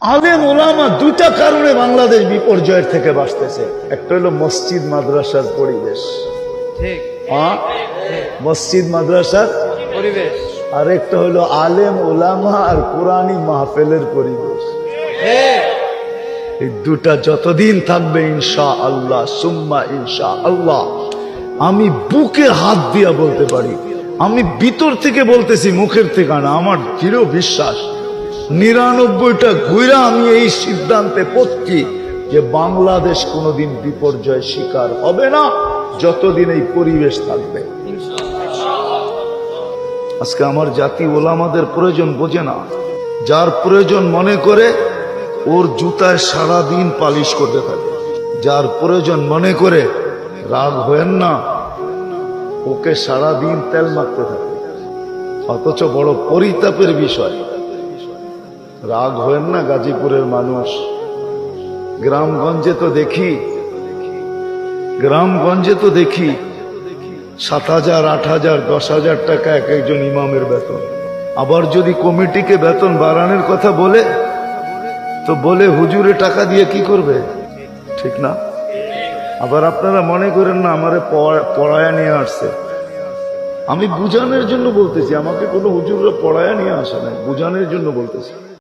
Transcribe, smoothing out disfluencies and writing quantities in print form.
আলেম ওলামা দুটা কারণে বাংলাদেশ বিপর্যয়ের থেকে বাঁচতেছে। একটা হলো মসজিদ মাদ্রাসার পরিবেশ, মসজিদ মাদ্রাসার পরিবেশ, আর একটা হলো আলেম ওলামা আর কোরআনী মাহফিলের পরিবেশ। এই দুটা যতদিন থাকবে ইনশা আল্লাহ সুম্মা ইনশা আল্লাহ, আমি বুকে হাত দিয়া বলতে পারি, আমি ভিতর থেকে বলতেছি, মুখের থেকে না, আমার দৃঢ় বিশ্বাস ৯৯টা ঘুরা আমি এই সিদ্ধান্তে পড়ছি যে বাংলাদেশ কোনোদিন বিপর্যয় শিকার হবে না যতদিন এই পরিবেশ থাকবে। আজকে আমার জাতি ওলামাদের প্রয়োজন বোঝে না, যার প্রয়োজন মনে করে ওর জুতায় সারাদিন পালিশ করতে থাকে, যার প্রয়োজন মনে করে রাগ হয়েন না, ওকে সারাদিন তেল মাখতে থাকে। অথচ বড় পরিতাপের বিষয়, রাগ হয়েন না গাজীপুরের মানুষ, গ্রামগঞ্জে তো দেখি ৭,০০০, ৮,০০০, ১০,০০০ টাকা এক একজন ইমামের বেতন। আবার যদি কমিটিকে বেতন বাড়ানোর কথা বলে তো বলে হুজুরে টাকা দিয়ে কি করবে, ঠিক না? আবার আপনারা মনে করেন না আমারে পড়ায়া নিয়ে আসছে, আমি বুঝানোর জন্য বলতেছি, আমাকে কোনো হুজুররা পড়ায়া নিয়ে আসে না, বুঝানোর জন্য বলতেছি।